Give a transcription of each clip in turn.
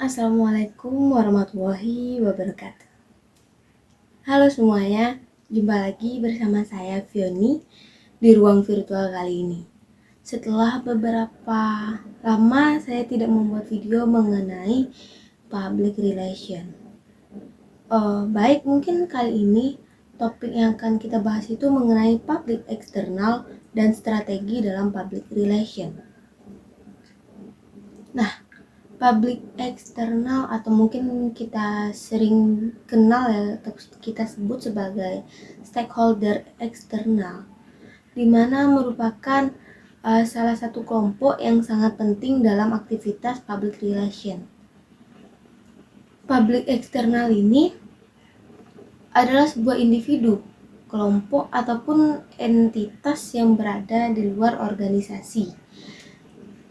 Assalamualaikum warahmatullahi wabarakatuh. Halo semuanya, jumpa lagi bersama saya Fioni di ruang virtual kali ini. Setelah beberapa lama saya tidak membuat video mengenai public relation. Baik, mungkin kali ini topik yang akan kita bahas itu mengenai public eksternal dan strategi dalam public relation. Nah, public eksternal atau mungkin kita sering kenal ya, atau kita sebut sebagai stakeholder eksternal, di mana merupakan salah satu kelompok yang sangat penting dalam aktivitas public relation. Public eksternal ini adalah sebuah individu, kelompok ataupun entitas yang berada di luar organisasi.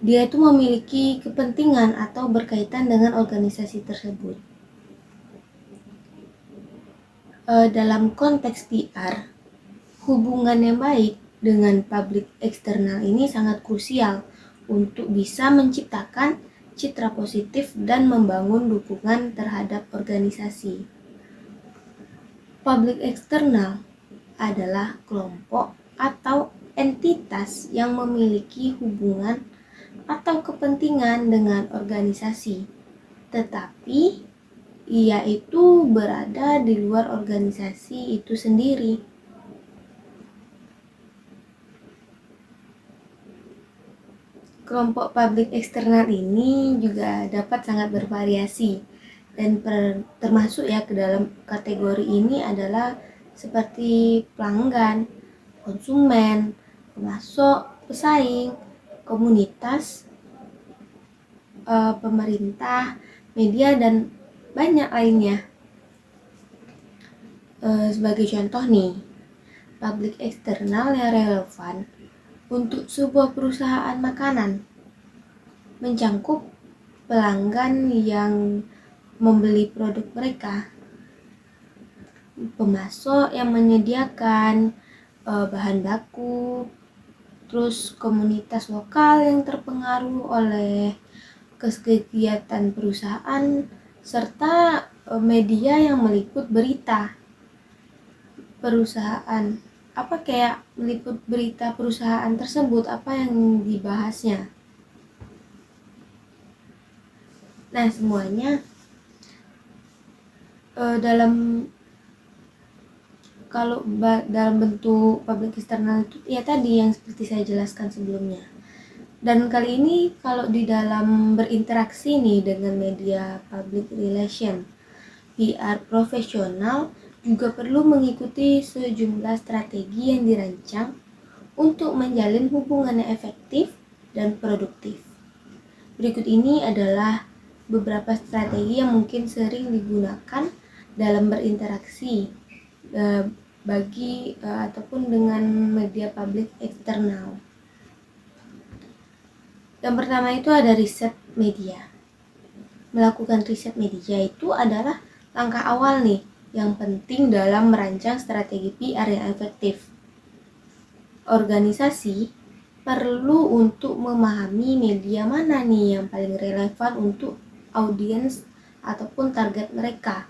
Dia itu memiliki kepentingan atau berkaitan dengan organisasi tersebut. Dalam konteks PR, hubungan yang baik dengan publik eksternal ini sangat krusial untuk bisa menciptakan citra positif dan membangun dukungan terhadap organisasi. Publik eksternal adalah kelompok atau entitas yang memiliki hubungan atau kepentingan dengan organisasi, tetapi ia itu berada di luar organisasi itu sendiri. Kelompok publik eksternal ini juga dapat sangat bervariasi dan termasuk ya ke dalam kategori ini adalah seperti pelanggan, konsumen, pemasok, pesaing, komunitas, pemerintah, media, dan banyak lainnya. Sebagai contoh nih, publik eksternal yang relevan untuk sebuah perusahaan makanan mencangkup pelanggan yang membeli produk mereka, pemasok yang menyediakan bahan baku, terus komunitas lokal yang terpengaruh oleh kegiatan perusahaan, serta media yang meliput berita perusahaan. Kayak meliput berita perusahaan tersebut, apa yang dibahasnya. Nah, semuanya dalam bentuk public eksternal itu ya tadi yang seperti saya jelaskan sebelumnya. Dan kali ini kalau di dalam berinteraksi nih dengan media public relation, PR profesional juga perlu mengikuti sejumlah strategi yang dirancang untuk menjalin hubungan yang efektif dan produktif. Berikut ini adalah beberapa strategi yang mungkin sering digunakan dalam berinteraksi ataupun dengan media publik eksternal. Yang pertama itu ada riset media. Melakukan riset media itu adalah langkah awal nih yang penting dalam merancang strategi PR yang efektif. Organisasi perlu untuk memahami media mana nih yang paling relevan untuk audiens ataupun target mereka.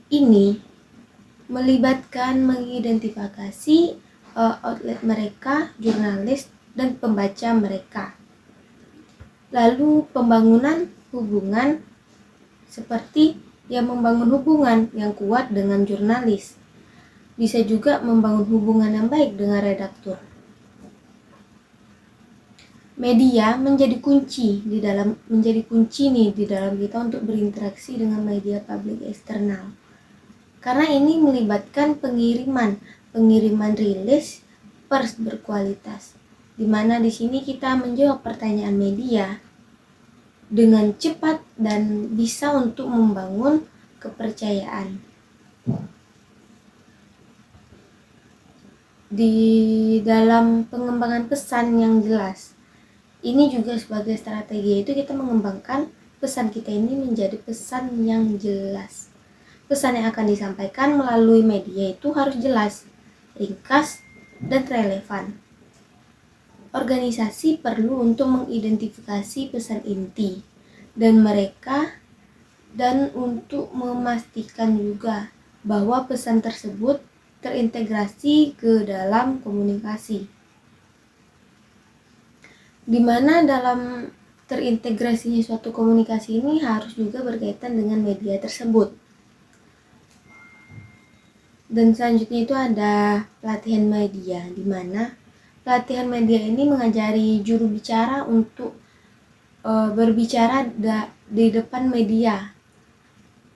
Ini melibatkan mengidentifikasi outlet mereka, jurnalis, dan pembaca mereka. Lalu pembangunan hubungan seperti yang membangun hubungan yang kuat dengan jurnalis. Bisa juga membangun hubungan yang baik dengan redaktur. Media menjadi kunci di dalam kita untuk berinteraksi dengan media publik eksternal. Karena ini melibatkan pengiriman rilis pers berkualitas, di mana di sini kita menjawab pertanyaan media dengan cepat dan bisa untuk membangun kepercayaan. Di dalam pengembangan pesan yang jelas, ini juga sebagai strategi, yaitu kita mengembangkan pesan kita ini menjadi pesan yang jelas. Pesan yang akan disampaikan melalui media itu harus jelas, ringkas, dan relevan. Organisasi perlu untuk mengidentifikasi pesan inti, dan mereka dan untuk memastikan juga bahwa pesan tersebut terintegrasi ke dalam komunikasi. Di mana dalam terintegrasinya suatu komunikasi ini harus juga berkaitan dengan media tersebut. Dan selanjutnya itu ada pelatihan media, di mana pelatihan media ini mengajari juru bicara untuk berbicara di depan media.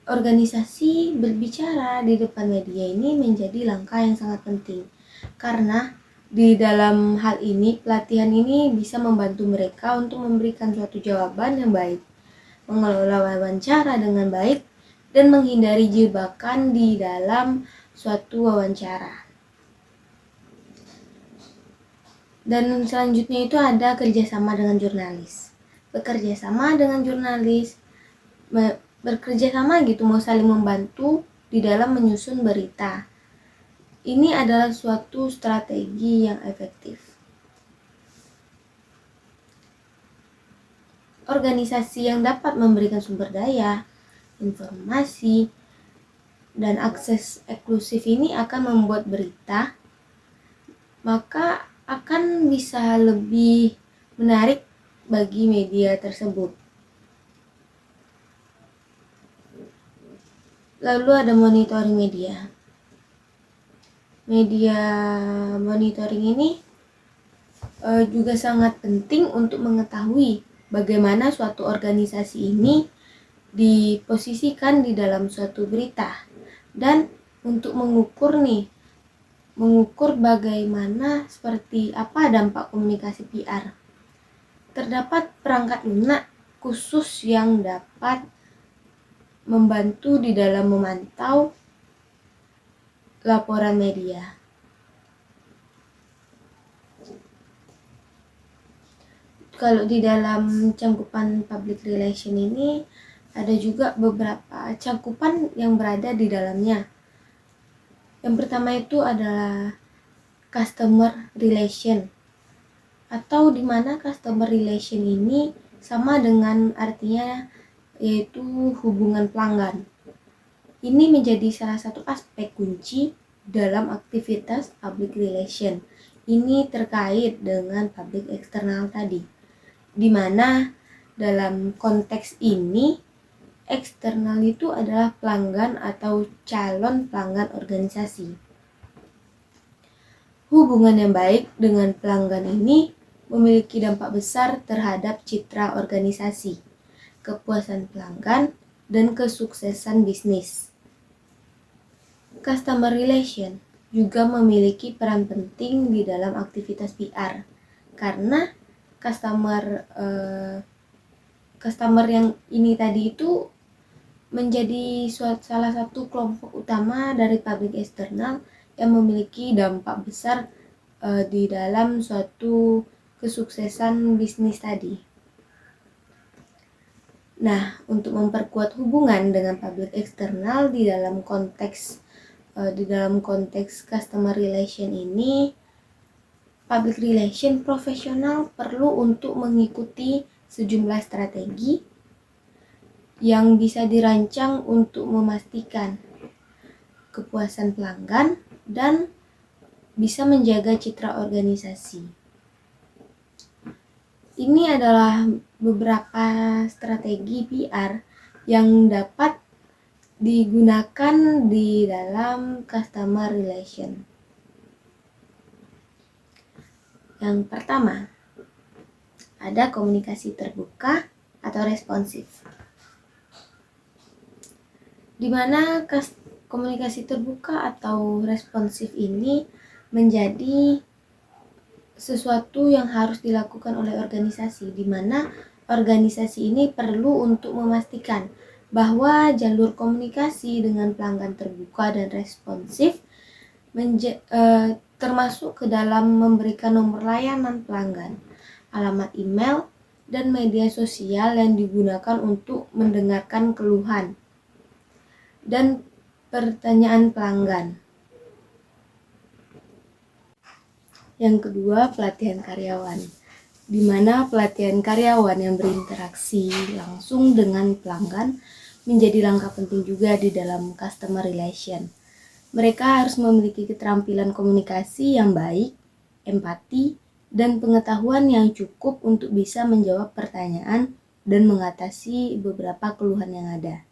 Organisasi berbicara di depan media ini menjadi langkah yang sangat penting, karena di dalam hal ini pelatihan ini bisa membantu mereka untuk memberikan suatu jawaban yang baik, mengelola wawancara dengan baik, dan menghindari jebakan di dalam suatu wawancara. Dan selanjutnya itu ada kerjasama dengan jurnalis. Bekerja sama dengan jurnalis, bekerja sama gitu, mau saling membantu di dalam menyusun berita. Ini adalah suatu strategi yang efektif. Organisasi yang dapat memberikan sumber daya, informasi, dan akses eksklusif ini akan membuat berita, maka akan bisa lebih menarik bagi media tersebut. Lalu ada monitoring media. Media monitoring ini juga sangat penting untuk mengetahui bagaimana suatu organisasi ini diposisikan di dalam suatu berita, dan untuk mengukur bagaimana seperti apa dampak komunikasi PR. Terdapat perangkat lunak khusus yang dapat membantu di dalam memantau laporan media. Kalau di dalam cangkupan public relation ini ada juga beberapa cangkupan yang berada di dalamnya. Yang pertama itu adalah customer relation, atau di mana customer relation ini sama dengan artinya, yaitu hubungan pelanggan. Ini menjadi salah satu aspek kunci dalam aktivitas public relation. Ini terkait dengan public eksternal tadi, di mana dalam konteks ini eksternal itu adalah pelanggan atau calon pelanggan organisasi. Hubungan yang baik dengan pelanggan ini memiliki dampak besar terhadap citra organisasi, kepuasan pelanggan, dan kesuksesan bisnis. Customer relation juga memiliki peran penting di dalam aktivitas PR, karena customer yang ini tadi itu menjadi salah satu kelompok utama dari public eksternal yang memiliki dampak besar di dalam suatu kesuksesan bisnis tadi. Nah, untuk memperkuat hubungan dengan public eksternal di dalam konteks customer relation ini, public relation profesional perlu untuk mengikuti sejumlah strategi yang bisa dirancang untuk memastikan kepuasan pelanggan dan bisa menjaga citra organisasi. Ini adalah beberapa strategi PR yang dapat digunakan di dalam customer relation. Yang pertama, ada komunikasi terbuka atau responsif, di mana komunikasi terbuka atau responsif ini menjadi sesuatu yang harus dilakukan oleh organisasi, di mana organisasi ini perlu untuk memastikan bahwa jalur komunikasi dengan pelanggan terbuka dan responsif, termasuk ke dalam memberikan nomor layanan pelanggan, alamat email, dan media sosial yang digunakan untuk mendengarkan keluhan dan pertanyaan pelanggan. Yang kedua, pelatihan karyawan, di mana pelatihan karyawan yang berinteraksi langsung dengan pelanggan menjadi langkah penting juga di dalam customer relation. Mereka harus memiliki keterampilan komunikasi yang baik, empati, dan pengetahuan yang cukup untuk bisa menjawab pertanyaan dan mengatasi beberapa keluhan yang ada.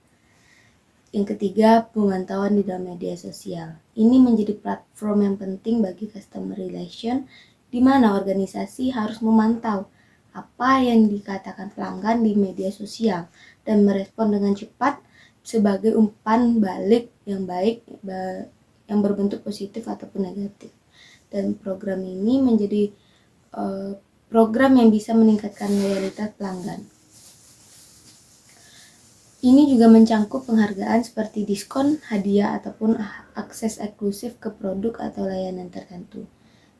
Yang ketiga, pemantauan di dalam media sosial. Ini menjadi platform yang penting bagi customer relation, di mana organisasi harus memantau apa yang dikatakan pelanggan di media sosial dan merespon dengan cepat sebagai umpan balik yang baik, yang berbentuk positif ataupun negatif. Dan program ini menjadi program yang bisa meningkatkan loyalitas pelanggan. Ini juga mencangkup penghargaan seperti diskon, hadiah, ataupun akses eksklusif ke produk atau layanan tertentu.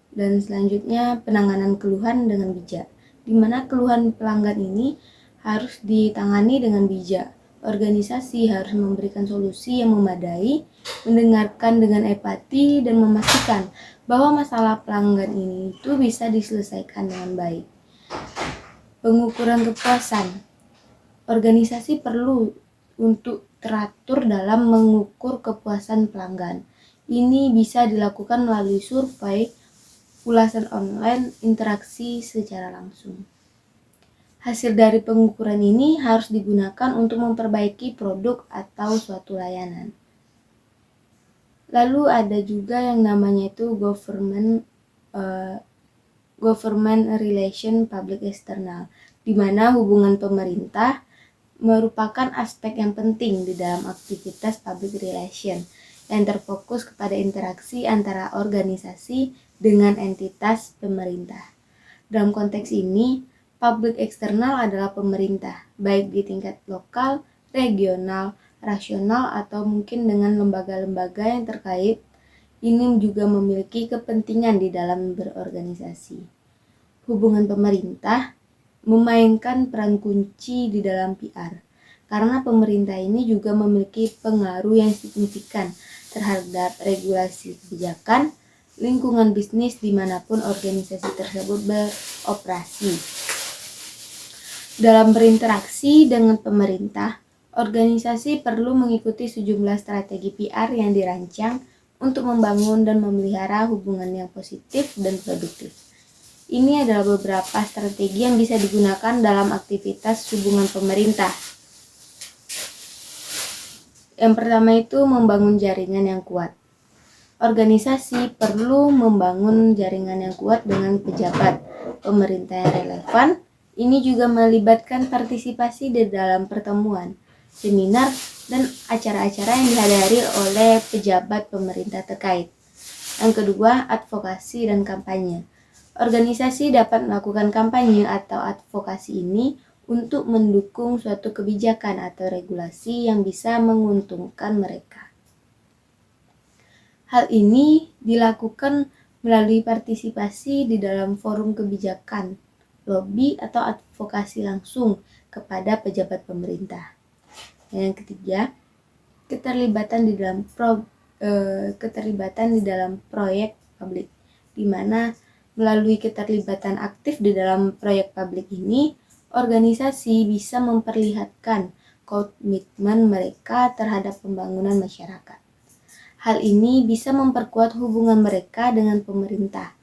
Dan selanjutnya penanganan keluhan dengan bijak, di mana keluhan pelanggan ini harus ditangani dengan bijak. Organisasi harus memberikan solusi yang memadai, mendengarkan dengan empati, dan memastikan bahwa masalah pelanggan ini itu bisa diselesaikan dengan baik. Pengukuran kepuasan. Organisasi perlu untuk teratur dalam mengukur kepuasan pelanggan. Ini bisa dilakukan melalui survei, ulasan online, interaksi secara langsung. Hasil dari pengukuran ini harus digunakan untuk memperbaiki produk atau suatu layanan. Lalu ada juga yang namanya itu government relation public external, di mana hubungan pemerintah merupakan aspek yang penting di dalam aktivitas public relation yang terfokus kepada interaksi antara organisasi dengan entitas pemerintah. Dalam konteks ini, publik eksternal adalah pemerintah, baik di tingkat lokal, regional, rasional, atau mungkin dengan lembaga-lembaga yang terkait. Ini juga memiliki kepentingan di dalam berorganisasi. Hubungan pemerintah memainkan peran kunci di dalam PR, karena pemerintah ini juga memiliki pengaruh yang signifikan terhadap regulasi kebijakan, lingkungan bisnis dimanapun organisasi tersebut beroperasi. Dalam berinteraksi dengan pemerintah, organisasi perlu mengikuti sejumlah strategi PR yang dirancang untuk membangun dan memelihara hubungan yang positif dan produktif. Ini adalah beberapa strategi yang bisa digunakan dalam aktivitas hubungan pemerintah. Yang pertama itu membangun jaringan yang kuat. Organisasi perlu membangun jaringan yang kuat dengan pejabat pemerintah yang relevan. Ini juga melibatkan partisipasi di dalam pertemuan, seminar, dan acara-acara yang dihadiri oleh pejabat pemerintah terkait. Yang kedua, advokasi dan kampanye. Organisasi dapat melakukan kampanye atau advokasi ini untuk mendukung suatu kebijakan atau regulasi yang bisa menguntungkan mereka. Hal ini dilakukan melalui partisipasi di dalam forum kebijakan, lobby, atau advokasi langsung kepada pejabat pemerintah. Yang ketiga, keterlibatan di dalam proyek publik, di mana melalui keterlibatan aktif di dalam proyek publik ini, organisasi bisa memperlihatkan komitmen mereka terhadap pembangunan masyarakat. Hal ini bisa memperkuat hubungan mereka dengan pemerintah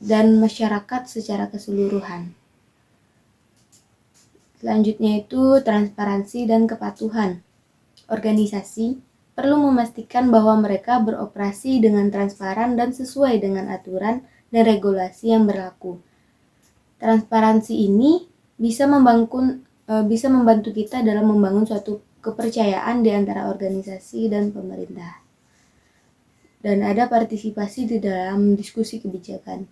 dan masyarakat secara keseluruhan. Selanjutnya itu transparansi dan kepatuhan. Organisasi perlu memastikan bahwa mereka beroperasi dengan transparan dan sesuai dengan aturan dan regulasi yang berlaku. Transparansi ini bisa membantu kita dalam membangun suatu kepercayaan di antara organisasi dan pemerintah. Dan ada partisipasi di dalam diskusi kebijakan.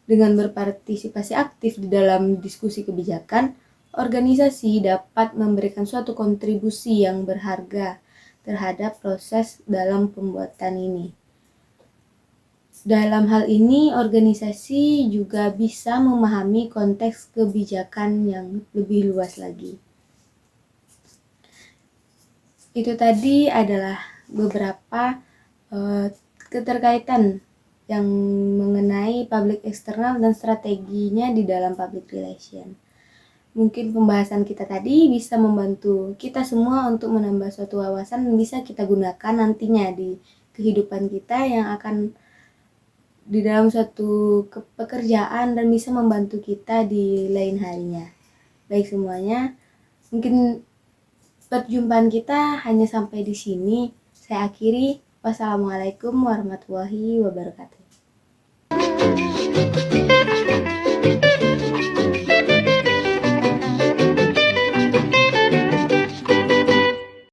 Dengan berpartisipasi aktif di dalam diskusi kebijakan, organisasi dapat memberikan suatu kontribusi yang berharga terhadap proses dalam pembuatan ini. Dalam hal ini, organisasi juga bisa memahami konteks kebijakan yang lebih luas lagi. Itu tadi adalah beberapa keterkaitan yang mengenai public external dan strateginya di dalam public relation. mungkin pembahasan kita tadi bisa membantu kita semua untuk menambah suatu wawasan yang bisa kita gunakan nantinya di kehidupan kita yang akan di dalam suatu pekerjaan dan bisa membantu kita di lain harinya. Baik semuanya, mungkin perjumpaan kita hanya sampai di sini. Saya akhiri. Wassalamualaikum warahmatullahi wabarakatuh.